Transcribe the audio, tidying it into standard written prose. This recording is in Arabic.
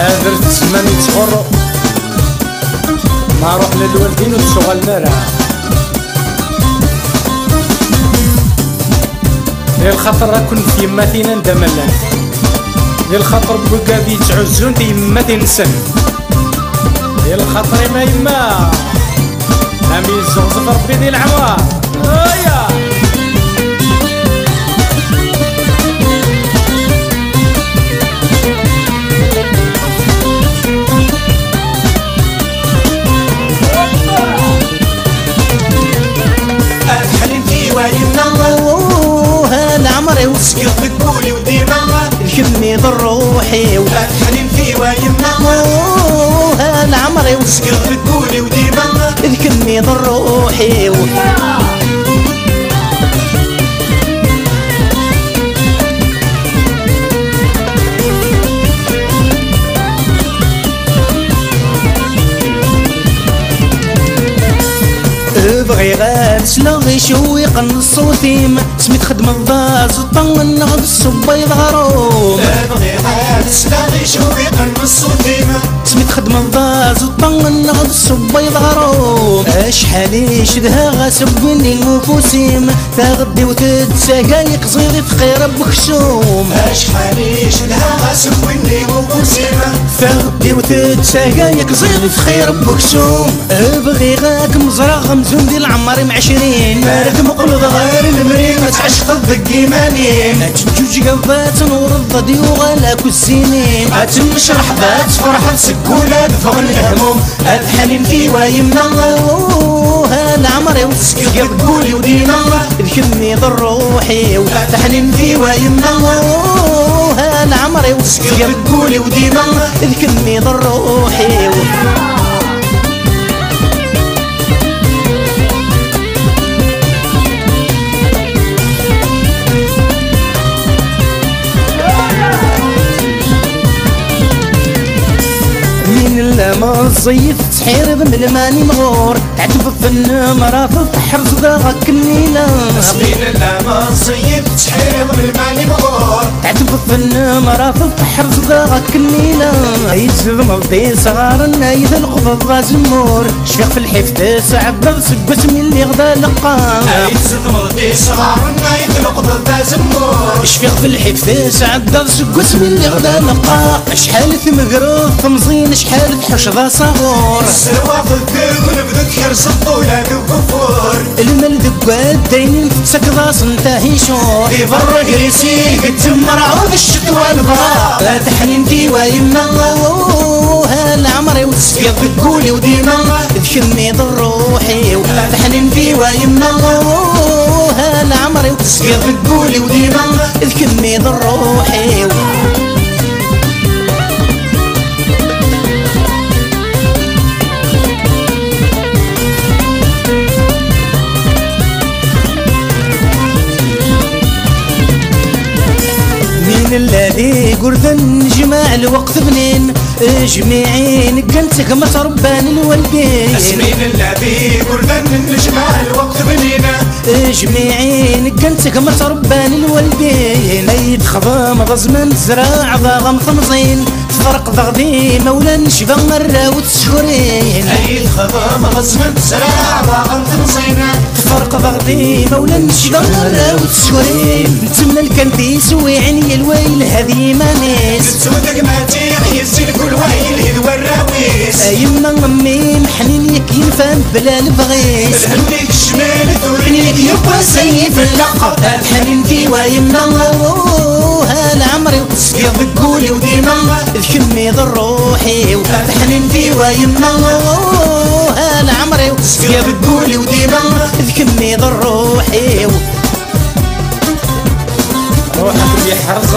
درت الزمان يتغر ما روح للوالدين وتشغل مرا للخاطر راكن في يماتينا ندملان للخاطر بوكادي تعزون دي يما تنسن للخاطر ما يما امي الزغزف ربي دي العوار هيا وسقط بقولي وديما الكمي ضر روحي وحنين في ويما العمري وسقط بقولي وديما الكمي ضر روحي بغي غاد سلاغي شويق الصوتيم سميت خدم الضاز وطن نغد الصبيض غروم بغي غاد سلاغي شويق الصوتيم سميت خدم الضاز وطن نغد الصبيض غروم اشحالي شدها غاسبني النفوسيم تغدي وتتساقايق صغيري في خير بخشوم اشحالي شدها غاسبني النفوسيم تغدي وتتساقايق صغيري في خير بخشوم بغي غاك مزرعة مزون ديال عمري معشرين مالك مقلوب غير المريم ما تعشق الضق مانين تجوج قبات نور الضدي وغلاك والسنين تنشرح بات فرحة سكولة دفغ الهموم الحنين في ويمنا العمري وسقط قولي وديما الكمي ضر روحي الحنين في ويمنا العمري وسقط قولي وديما الكمي ضر روحي ما الزيف تحير بملماني مغور تعتب في النمرة في البحر صداغك كنينة سبين ما الزيف تحير بملماني مغور تعتب في النمرة في البحر صداغك كنينة يجذب مضي صغار النايذ القبض غازمور شفيق في الحفتاس عبد سقوت من اللي غدا لقام يجذب مضي صغار النايذ القبض غازمور شفيق في الحفتاس عبد سقوت من اللي غدا لقام شحال ثمقروض ثمزين شحال تحوش ذا صغور السروا في الدب ونبدا تحرس الطولة وكفور المال دقات داينين تسكضا صنتاهي شور يفرق ريسي قد تمر عود الشتوى البراء تحنين في ويمنا العمري وتسقط بقولي وديما بكمي ضر روحي تحنين في ويمنا العمري وتسقط بقولي وديما بكمي ضر روحي الذي قرذن جماع الوقت بنين جميعين قلتك ما تربان الوالدين اسمين الذي قرذن جماع الوقت بنين جميعين قلتك ما تربان الوالدين ايد خضام غزمن زراع ضاغم خمزين فرق ضغدي مولا نشفى مرة وتشكرين ايد خضام غزمن زراع ضاغم خمزين فرق ضغدي مولا نشفى مرة وتشكرين نتمنى الكنتي سوي عيني الويل هذه مانيس تسودك ما تيح يزيد كل ويل هذو الراويس يما امي محنين يك ينفهم بلا البغيس الهنيك الشمال ثورينيك يبقى سيف اللقب الحنين في ويمنا العمري وسقيض بقولي وديما الكمي ضر روحي الحنين في ويمنا العمري وسقيض بقولي وديما الكمي ضر روحي روحك بيحرز